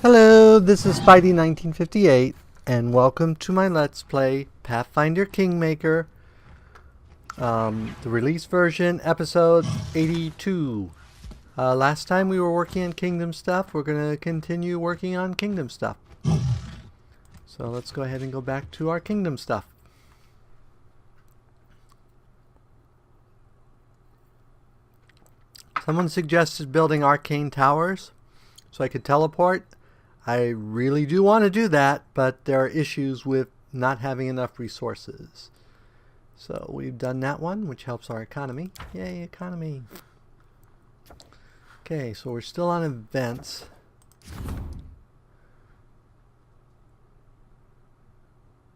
Hello, this is Spidey1958, and welcome to my Let's Play Pathfinder Kingmaker, the release version, episode 82. Last time we were working on Kingdom stuff. We're going to continue working on Kingdom stuff. So let's go ahead and go back to our Kingdom stuff. Someone suggested building arcane towers so I could teleport. I really do want to do that, but there are issues with not having enough resources. So we've done that one, which helps our economy. Yay, economy. Okay, so we're still on events.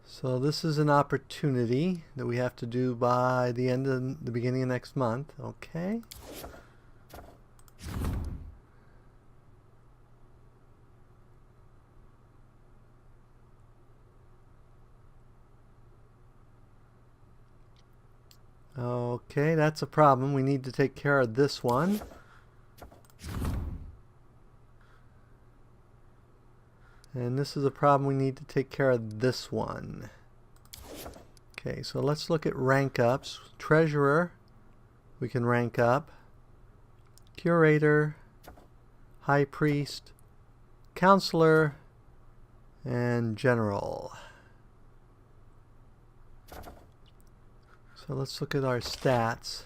So this is an opportunity that we have to do by the beginning of next month. Okay. Okay, that's a problem. We need to take care of this one. And this is a problem. We need to take care of this one. Okay, so let's look at rank ups. Treasurer, we can rank up. Curator, High Priest, Counselor, and General. So let's look at our stats.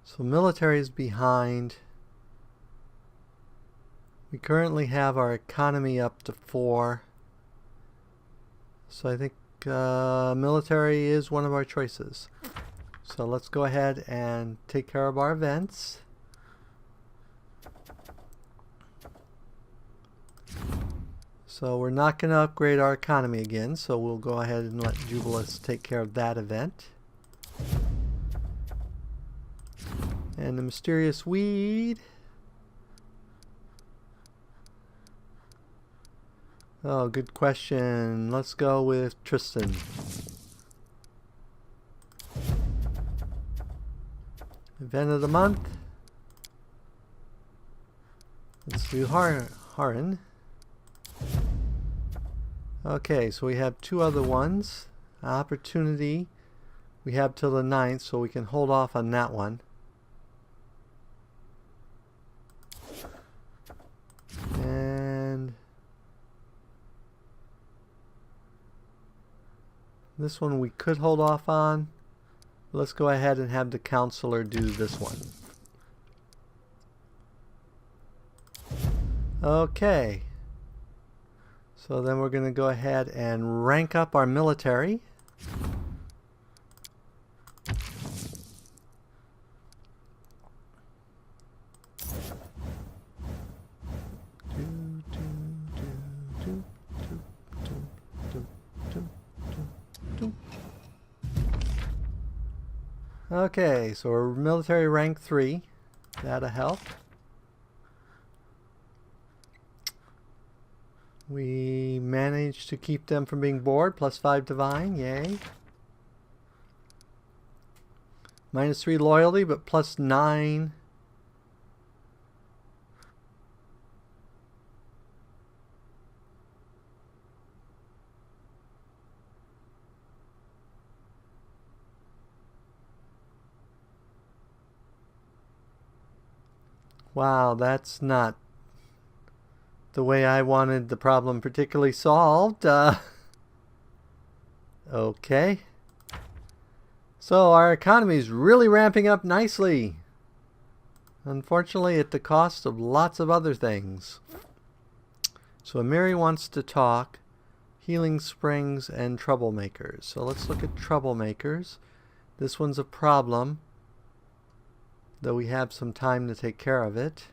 So military is behind. We currently have our economy up to 4. So I think military is one of our choices. So let's go ahead and take care of our events. So we're not going to upgrade our economy again, so we'll go ahead and let Jubilus take care of that event. And the mysterious weed. Oh, good question. Let's go with Tristan. Event of the month. Let's do Haran. Okay, so we have 2 other ones. Opportunity, we have till the 9th, so we can hold off on that one. And this one we could hold off on. Let's go ahead and have the counselor do this one. Okay. So then we're going to go ahead and rank up our military. Okay, so we're military rank 3. That'll help. We managed to keep them from being bored. +5 divine, yay. -3 loyalty, but +9. Wow, that's not the way I wanted the problem particularly solved. Okay. So our economy is really ramping up nicely. Unfortunately, at the cost of lots of other things. So Amiri wants to talk. Healing Springs and Troublemakers. So let's look at Troublemakers. This one's a problem, though we have some time to take care of it.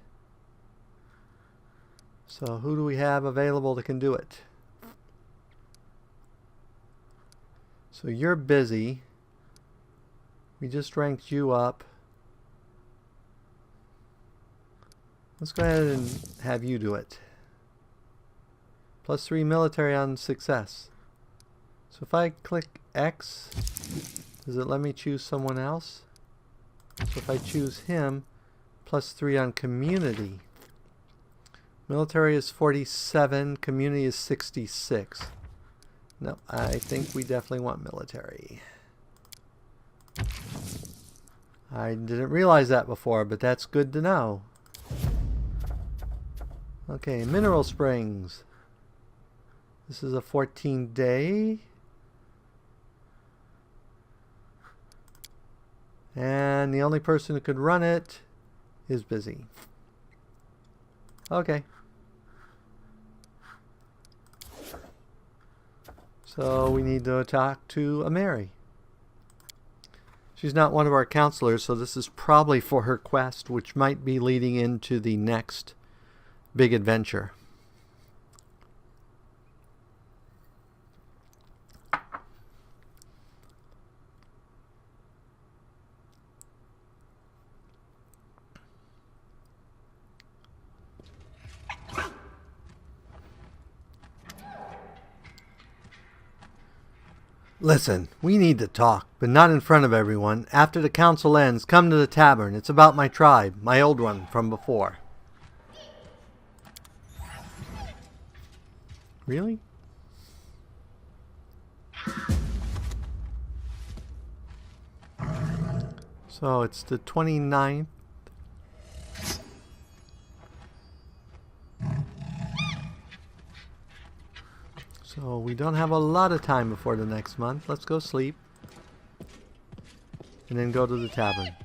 So who do we have available that can do it? So you're busy. We just ranked you up. Let's go ahead and have you do it. +3 military on success. So if I click X, does it let me choose someone else? So if I choose him, +3 on community. Military is 47. Community is 66. No, I think we definitely want military. I didn't realize that before, but that's good to know. Okay, mineral springs. This is a 14-day. And the only person who could run it is busy. Okay. So we need to talk to Amiri. She's not one of our counselors, so this is probably for her quest, which might be leading into the next big adventure. Listen, we need to talk, but not in front of everyone. After the council ends, come to the tavern. It's about my tribe, my old one from before. Really? So it's the 29th. So we don't have a lot of time before the next month. Let's go sleep. And then go to the tavern.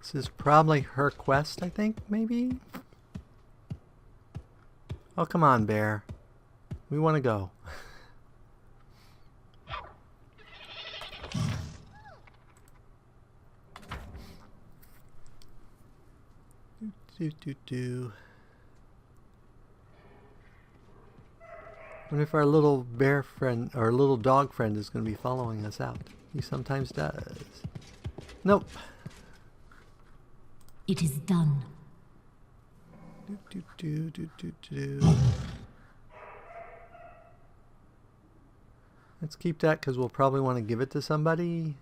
This is probably her quest, I think, maybe? Oh, come on, bear. We want to go. do. Wonder if our little bear friend or little dog friend is going to be following us out. He sometimes does. Nope. It is done. Let's keep that because we'll probably want to give it to somebody.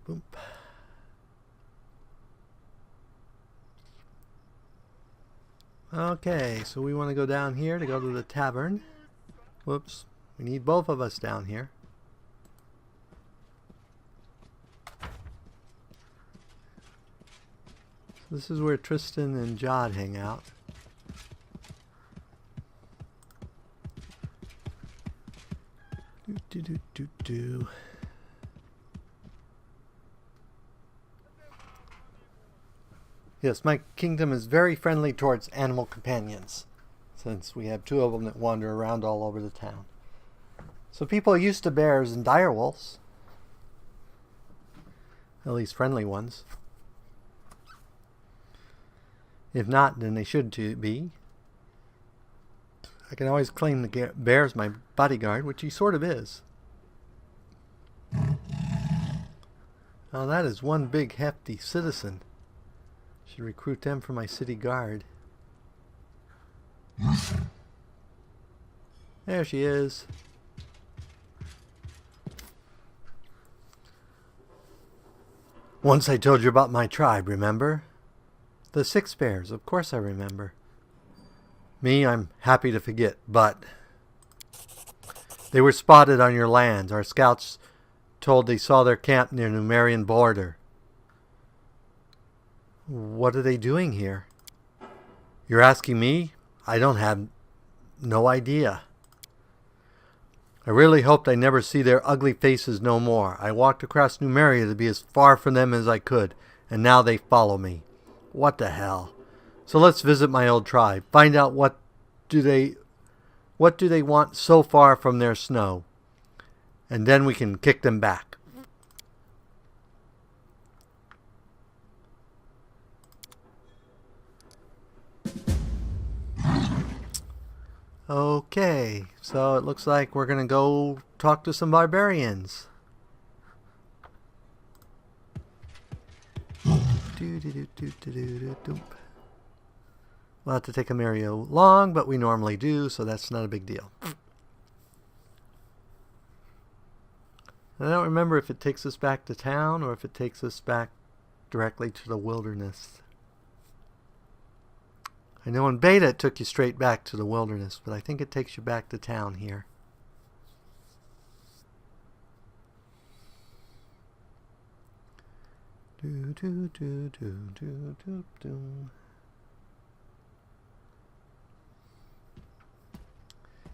Boom. Okay, so we want to go down here to go to the tavern. Whoops, we need both of us down here. So this is where Tristan and Jod hang out. Yes, my kingdom is very friendly towards animal companions, since we have two of them that wander around all over the town. So people are used to bears and direwolves. At least friendly ones. If not, then they should be. I can always claim the bear as my bodyguard, which he sort of is. Oh, that is one big hefty citizen. Should recruit them for my city guard. There she is. Once I told you about my tribe, remember? The 6 bears, of course I remember. Me, I'm happy to forget, but they were spotted on your lands. Our scouts told they saw their camp near Numerian border. What are they doing here? You're asking me? I don't have no idea. I really hoped I never see their ugly faces no more. I walked across Numeria to be as far from them as I could, and now they follow me. What the hell? So let's visit my old tribe. Find out what do they want so far from their snow. And then we can kick them back. Okay, so it looks like we're going to go talk to some barbarians. We'll have to take Amiri long, but we normally do, so that's not a big deal. I don't remember if it takes us back to town or if it takes us back directly to the wilderness. I know in beta it took you straight back to the wilderness, but I think it takes you back to town here.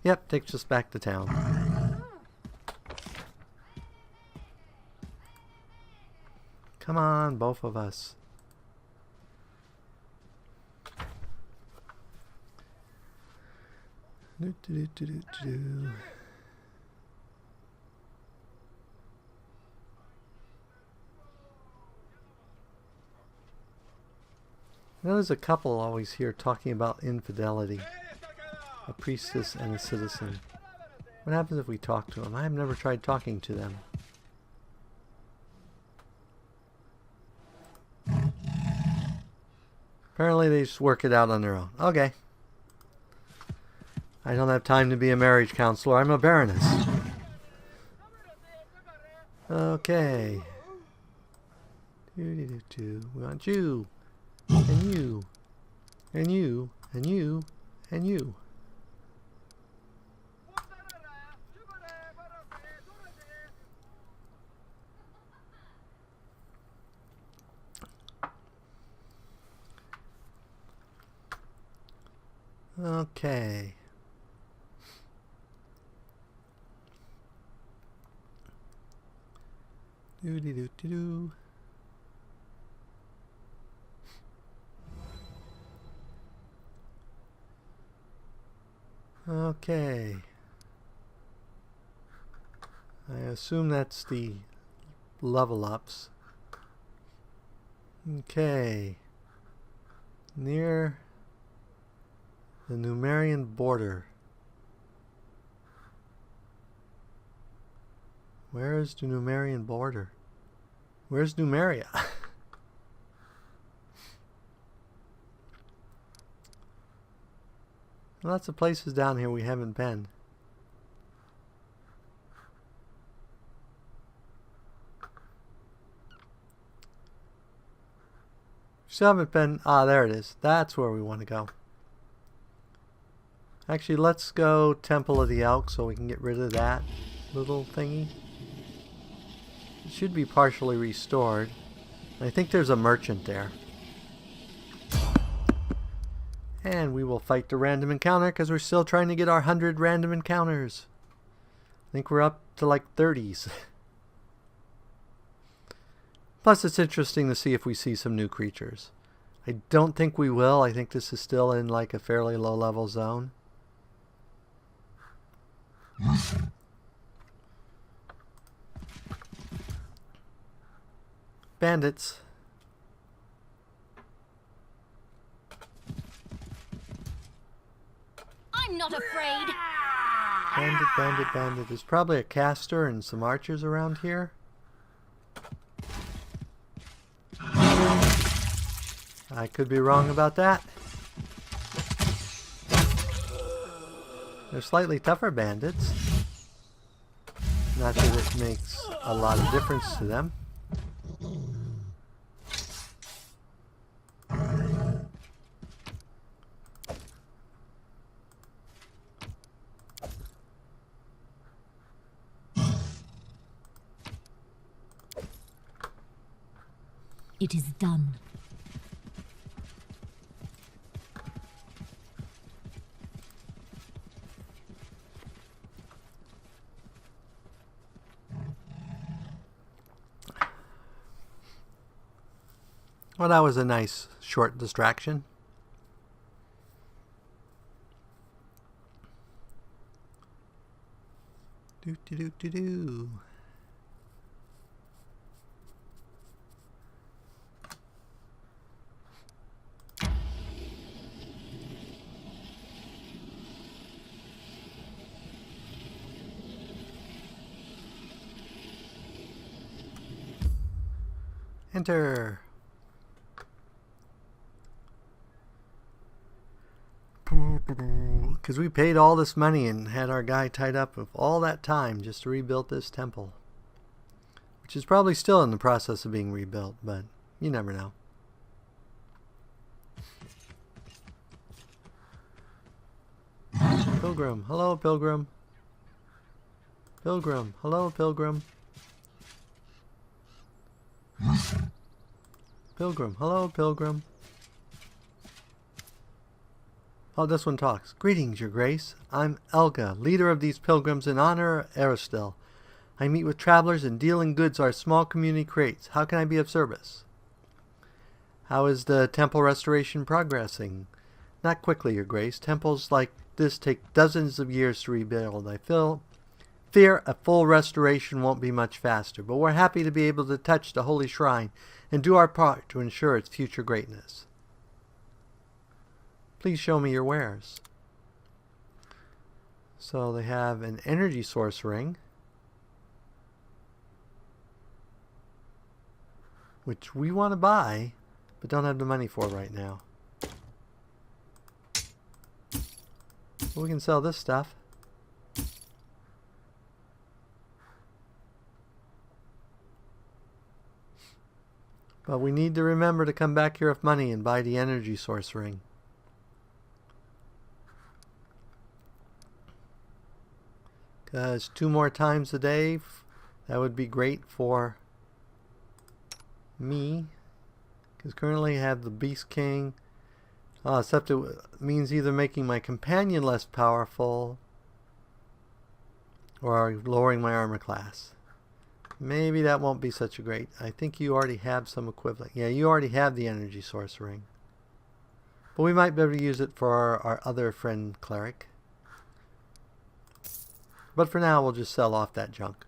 Yep, takes us back to town. Come on, both of us. There's a couple always here talking about infidelity. A priestess and a citizen. What happens if we talk to them? I've never tried talking to them. Apparently they just work it out on their own. Okay. I don't have time to be a marriage counselor. I'm a baroness. Okay. We want you. And you. And you. And you. And you. Okay. Do. Okay. I assume that's the level ups. Okay. Near the Numerian border. Where is the Numerian border? Where's Numeria? Lots of places down here we haven't been. Still haven't been. Ah, there it is. That's where we want to go. Actually, let's go Temple of the Elk so we can get rid of that little thingy. It should be partially restored. I think there's a merchant there. And we will fight the random encounter because we're still trying to get our 100 random encounters. I think we're up to like 30s. Plus it's interesting to see if we see some new creatures. I don't think we will. I think this is still in like a fairly low level zone. Bandits. I'm not afraid. Bandit, bandit, bandit. There's probably a caster and some archers around here. I could be wrong about that. They're slightly tougher bandits. Not that it makes a lot of difference to them. It is done. Well, that was a nice short distraction. Do do do do do. Enter. Because we paid all this money and had our guy tied up with all that time just to rebuild this temple. Which is probably still in the process of being rebuilt, but you never know. Pilgrim. Hello, Pilgrim. Pilgrim. Hello, Pilgrim. Pilgrim. Hello, Pilgrim. Oh, this one talks. Greetings, Your Grace. I'm Elga, leader of these pilgrims in honor of Aristil. I meet with travelers and deal in goods our small community creates. How can I be of service? How is the temple restoration progressing? Not quickly, Your Grace. Temples like this take dozens of years to rebuild. I fear a full restoration won't be much faster, but we're happy to be able to touch the holy shrine and do our part to ensure its future greatness. Please show me your wares. So they have an energy source ring, which we want to buy, but don't have the money for right now. But we can sell this stuff. But we need to remember to come back here with money and buy the energy source ring. Because 2 more times a day, that would be great for me. Because currently I have the Beast King. Except it means either making my companion less powerful or lowering my armor class. Maybe that won't be such a great. I think you already have some equivalent. Yeah, you already have the energy source ring. But we might be able to use it for our other friend cleric. But for now, we'll just sell off that junk.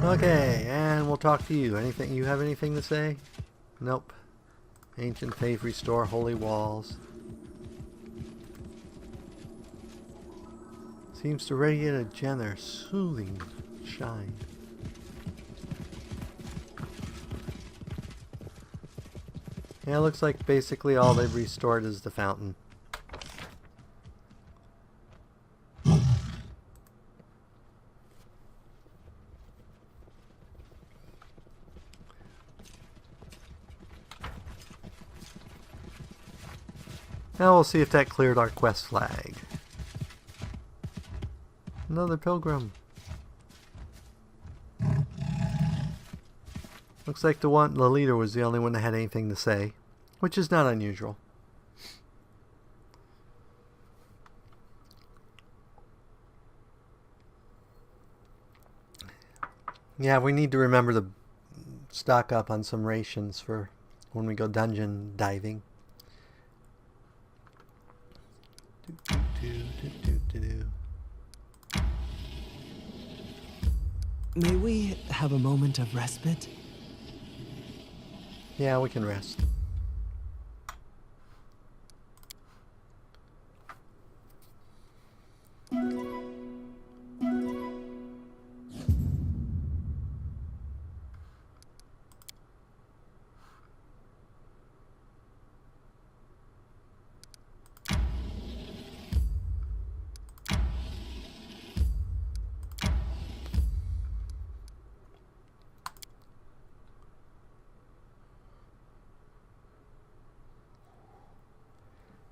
Okay, and we'll talk to you. Anything? You have anything to say? Nope. Ancient faith restore holy walls. Seems to radiate a generous, soothing shine. Yeah, it looks like basically all they've restored is the fountain. Now we'll see if that cleared our quest flag. Another pilgrim. Looks like the leader was the only one that had anything to say, which is not unusual. Yeah, we need to remember to stock up on some rations for when we go dungeon diving. May we have a moment of respite? Yeah, we can rest.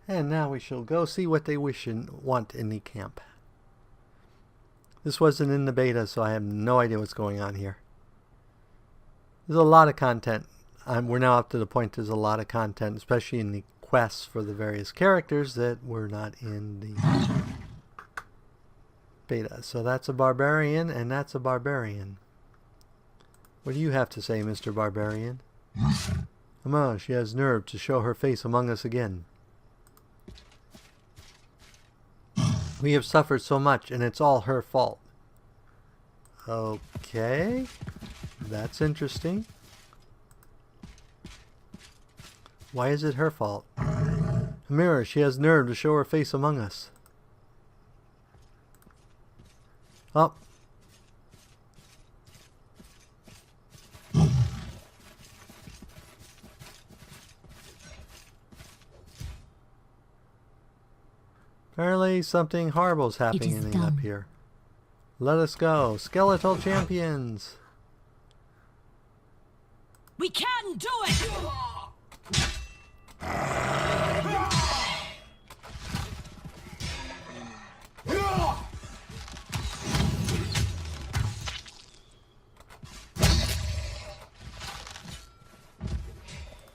And now we shall go see what they wish and want in the camp. This wasn't in the beta, so I have no idea what's going on here. There's a lot of content. We're now up to the point there's a lot of content, especially in the quests for the various characters that were not in the beta. So that's a barbarian, and that's a barbarian. What do you have to say, Mr. Barbarian? Ama, she has nerve to show her face among us again. We have suffered so much, and it's all her fault. Okay. That's interesting. Why is it her fault? Amiri, she has nerve to show her face among us. Oh. Apparently something horrible is happening up here. Let us go. Skeletal champions. We can do it!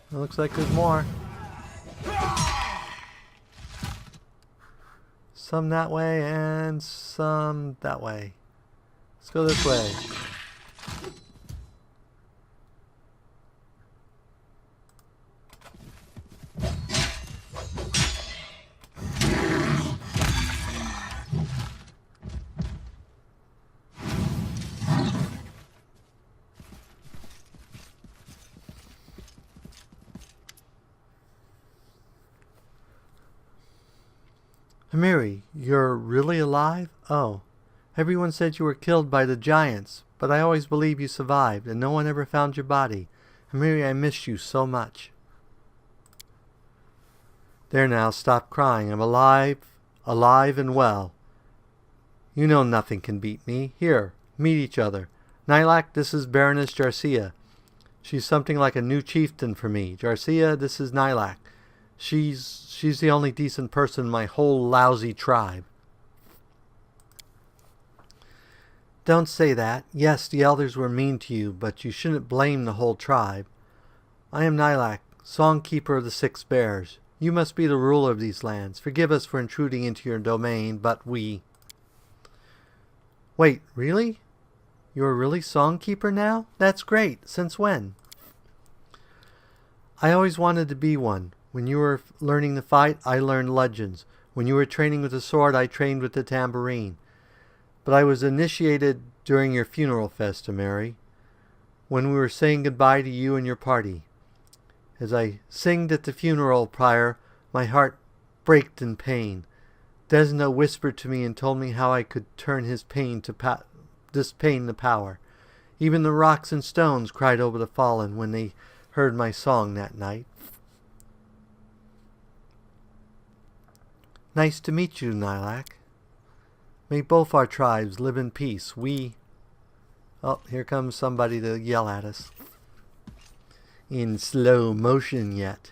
It looks like there's more. Some that way and some that way. Let's go this way. Amiri, you're really alive? Oh. Everyone said you were killed by the giants, but I always believed you survived, and no one ever found your body. Amiri, I miss you so much. There now, stop crying. I'm alive and well. You know nothing can beat me. Here, meet each other. Nilak, this is Baroness Jarcia. She's something like a new chieftain for me. Jarcia, this is Nilak. She's the only decent person in my whole lousy tribe. Don't say that. Yes, the elders were mean to you, but you shouldn't blame the whole tribe. I am Nilak, Songkeeper of the Six Bears. You must be the ruler of these lands. Forgive us for intruding into your domain, but we... Wait, really? You're really Songkeeper now? That's great. Since when? I always wanted to be one. When you were learning to fight, I learned legends. When you were training with the sword, I trained with the tambourine. But I was initiated during your funeral fest, Amiri, when we were saying goodbye to you and your party. As I singed at the funeral pyre, my heart braked in pain. Desna whispered to me and told me how I could turn this pain to power. Even the rocks and stones cried over the fallen when they heard my song that night. Nice to meet you, Nilak. May both our tribes live in peace. Oh, here comes somebody to yell at us. In slow motion yet.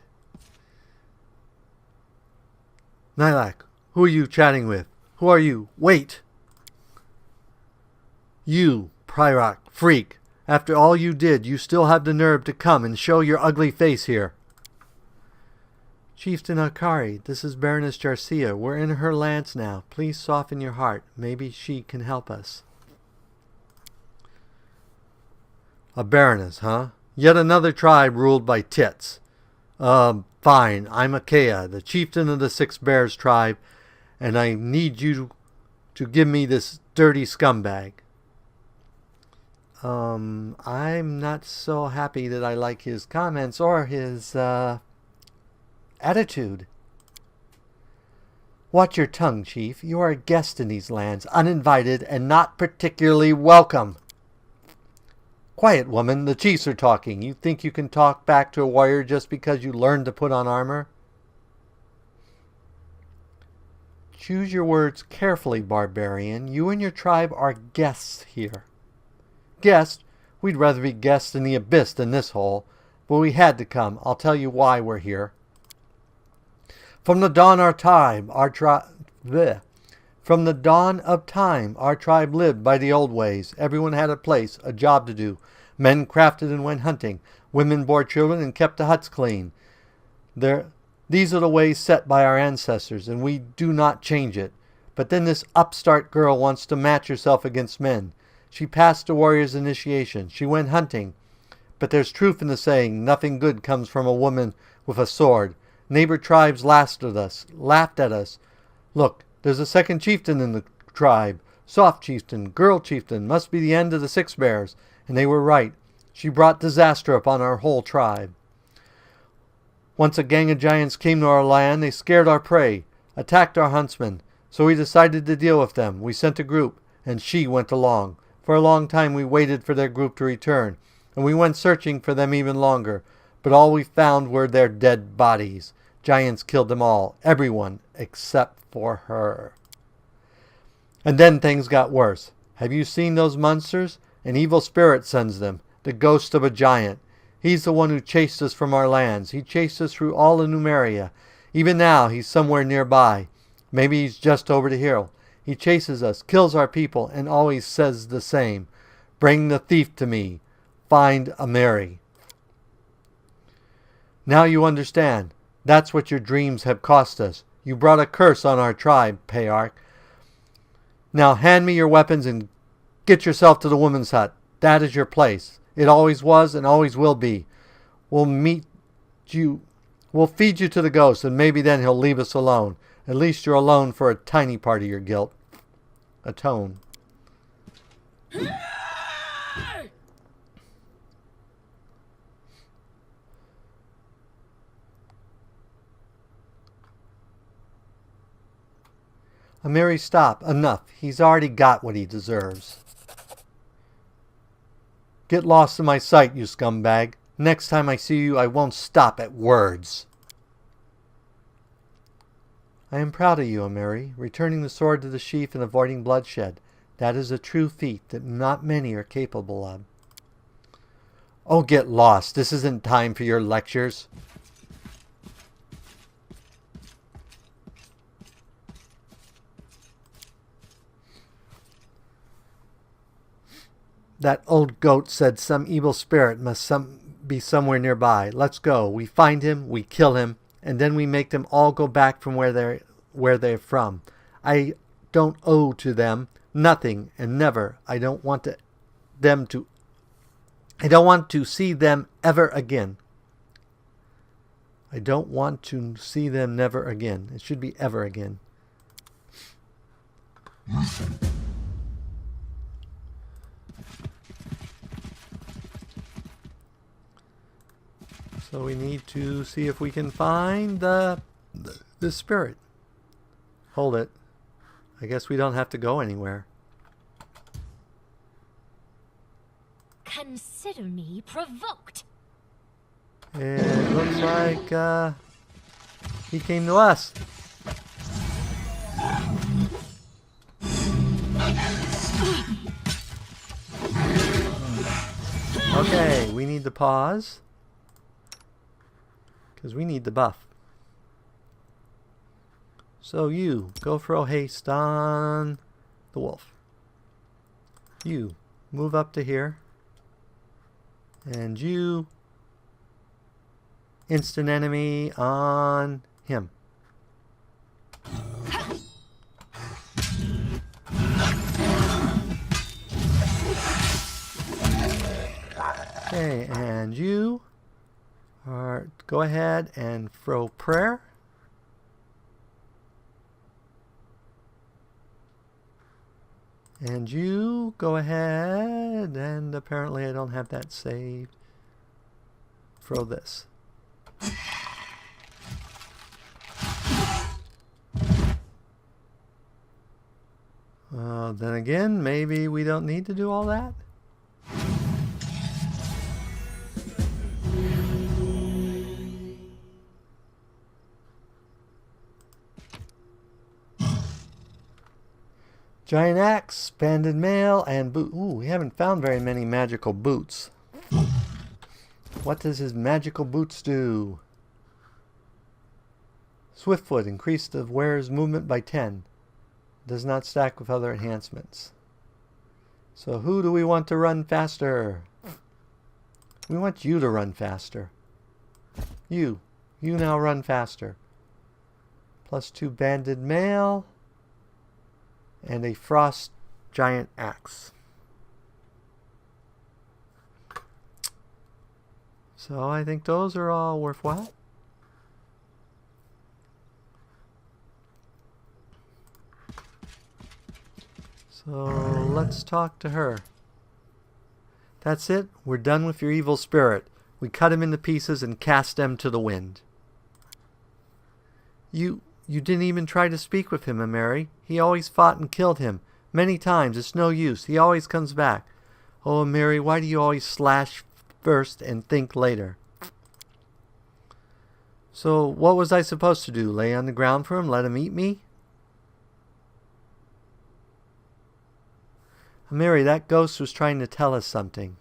Nilak, who are you chatting with? Who are you? Wait! You, Pyrrhok, freak. After all you did, you still have the nerve to come and show your ugly face here. Chieftain Akari, this is Baroness Jarcia. We're in her lands now. Please soften your heart. Maybe she can help us. A baroness, huh? Yet another tribe ruled by tits. Fine. I'm Akea, the chieftain of the Six Bears tribe, and I need you to give me this dirty scumbag. I'm not so happy that I like his comments or his, attitude. Watch your tongue, Chief. You are a guest in these lands, uninvited and not particularly welcome. Quiet, woman. The chiefs are talking. You think you can talk back to a warrior just because you learned to put on armor? Choose your words carefully, barbarian. You and your tribe are guests here. Guests? We'd rather be guests in the abyss than this hole. But we had to come. I'll tell you why we're here. From the dawn of time, our tribe lived by the old ways. Everyone had a place, a job to do. Men crafted and went hunting. Women bore children and kept the huts clean. These are the ways set by our ancestors, and we do not change it. But then this upstart girl wants to match herself against men. She passed the warrior's initiation. She went hunting. But there's truth in the saying, nothing good comes from a woman with a sword. Neighbor tribes laughed at us. Look, there's a second chieftain in the tribe. Soft chieftain, girl chieftain, must be the end of the Six Bears. And they were right. She brought disaster upon our whole tribe. Once a gang of giants came to our land. They scared our prey, attacked our huntsmen. So we decided to deal with them. We sent a group, and she went along. For a long time we waited for their group to return, and we went searching for them even longer. But all we found were their dead bodies. Giants killed them all, everyone except for her. And then things got worse. Have you seen those monsters? An evil spirit sends them, the ghost of a giant. He's the one who chased us from our lands. He chased us through all of Numeria. Even now, he's somewhere nearby. Maybe he's just over the hill. He chases us, kills our people, and always says the same. Bring the thief to me. Find Amiri. Now you understand. That's what your dreams have cost us. You brought a curse on our tribe, Payark. Now hand me your weapons and get yourself to the woman's hut. That is your place. It always was and always will be. We'll feed you to the ghost, and maybe then he'll leave us alone. At least you're alone for a tiny part of your guilt. Atone. Amiri, stop. Enough. He's already got what he deserves. Get lost in my sight, you scumbag. Next time I see you, I won't stop at words. I am proud of you, Amiri, returning the sword to the sheath and avoiding bloodshed. That is a true feat that not many are capable of. Oh, get lost. This isn't time for your lectures. That old goat said some evil spirit must be somewhere nearby. Let's go. We find him, we kill him, and then we make them all go back from where they're from. I don't owe to them nothing, and never. I don't want to see them ever again. I don't want to see them never again. It should be ever again. So we need to see if we can find the spirit. Hold it. I guess we don't have to go anywhere. Consider me provoked. It looks like he came to us. Okay, we need to pause. Because we need the buff. So you, go throw haste on the wolf. You, move up to here. And you, instant enemy on him. Okay, and you are, go ahead and throw prayer. And you go ahead, and apparently I don't have that saved. Throw this. Then again, maybe we don't need to do all that. Giant axe, banded mail, and boot. Ooh, we haven't found very many magical boots. What does his magical boots do? Swiftfoot, increase the wearer's movement by 10. Does not stack with other enhancements. So who do we want to run faster? We want you to run faster. You now run faster. +2 banded mail. And a frost giant axe. So I think those are all worthwhile. So let's talk to her. That's it. We're done with your evil spirit. We cut him into pieces and cast them to the wind. You didn't even try to speak with him, Amiri. He always fought and killed him. Many times. It's no use. He always comes back. Oh, Amiri, why do you always slash first and think later? So what was I supposed to do? Lay on the ground for him? Let him eat me? Amiri, that ghost was trying to tell us something.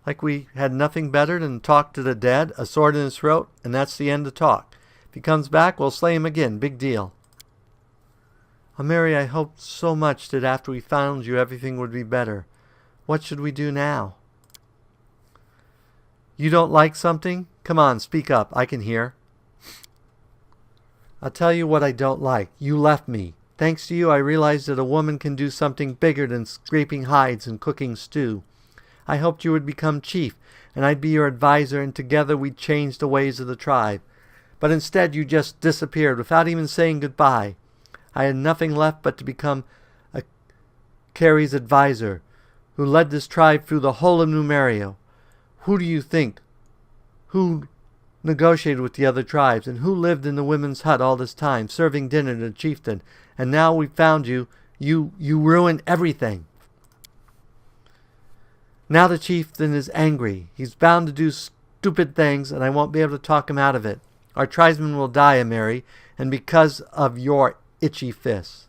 Like we had nothing better than talk to the dead, a sword in his throat, and that's the end of talk. If he comes back, we'll slay him again. Big deal. Amiri, I hoped so much that after we found you, everything would be better. What should we do now? You don't like something? Come on, speak up. I can hear. I'll tell you what I don't like. You left me. Thanks to you, I realized that a woman can do something bigger than scraping hides and cooking stew. I hoped you would become chief, and I'd be your advisor, and together we'd change the ways of the tribe. But instead, you just disappeared without even saying goodbye. I had nothing left but to become Carrie's advisor, who led this tribe through the whole of Numerio. Who do you think? Who negotiated with the other tribes, and who lived in the women's hut all this time, serving dinner to the chieftain? And now we found you. You ruined everything. Now the chieftain is angry. He's bound to do stupid things, and I won't be able to talk him out of it. Our tribesmen will die, Amiri, and because of your itchy fists.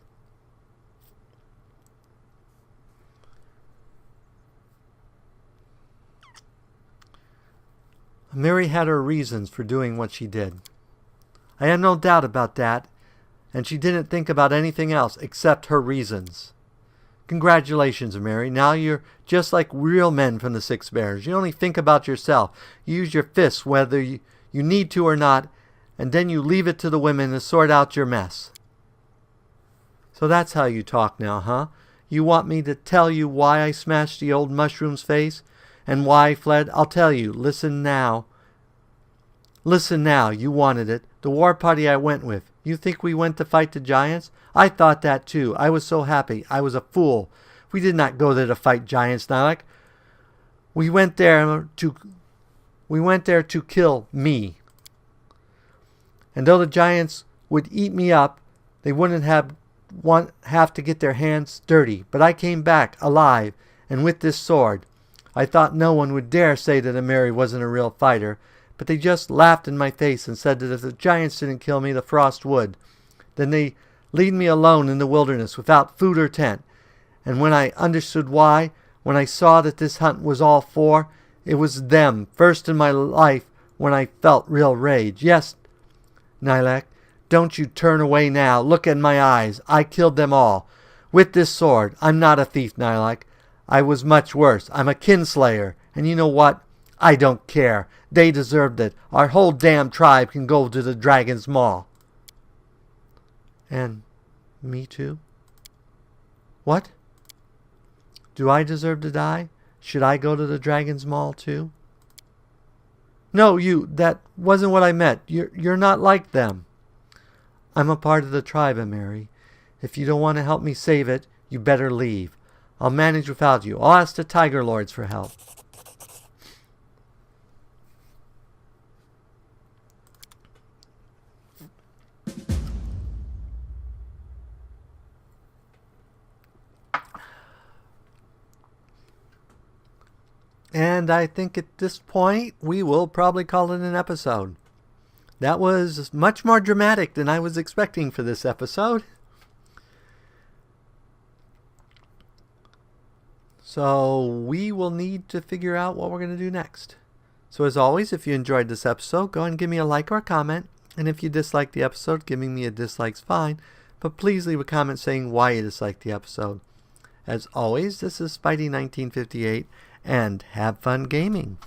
Amiri had her reasons for doing what she did. I have no doubt about that, and she didn't think about anything else except her reasons. Congratulations, Amiri. Now you're just like real men from the Six Bears. You only think about yourself. You use your fists whether you need to or not, and then you leave it to the women to sort out your mess. So that's how you talk now, huh? You want me to tell you why I smashed the old mushroom's face and why I fled? I'll tell you. Listen now. Listen now. You wanted it. The war party I went with. You think we went to fight the giants? I thought that too. I was so happy. I was a fool. We did not go there to fight giants, Nalek. We went there to kill me. And though the giants would eat me up, they wouldn't have to get their hands dirty. But I came back alive and with this sword. I thought no one would dare say that Amiri wasn't a real fighter, but they just laughed in my face and said that if the giants didn't kill me, the frost would. Then they lead me alone in the wilderness without food or tent. And when I understood why, when I saw that this hunt was all for, it was them, first in my life, when I felt real rage. Yes, Nilek, don't you turn away now. Look at my eyes. I killed them all. With this sword. I'm not a thief, Nilek. I was much worse. I'm a kinslayer. And you know what? I don't care. They deserved it. Our whole damn tribe can go to the Dragon's Maw. And me too? What? Do I deserve to die? Should I go to the Dragon's Maw too? No, that wasn't what I meant. You're not like them. I'm a part of the tribe, Amiri. If you don't want to help me save it, you better leave. I'll manage without you. I'll ask the Tiger Lords for help. And I think at this point, we will probably call it an episode. That was much more dramatic than I was expecting for this episode. So we will need to figure out what we're going to do next. So as always, if you enjoyed this episode, go and give me a like or a comment. And if you disliked the episode, giving me a dislike's fine. But please leave a comment saying why you disliked the episode. As always, this is Spidey1958, and have fun gaming.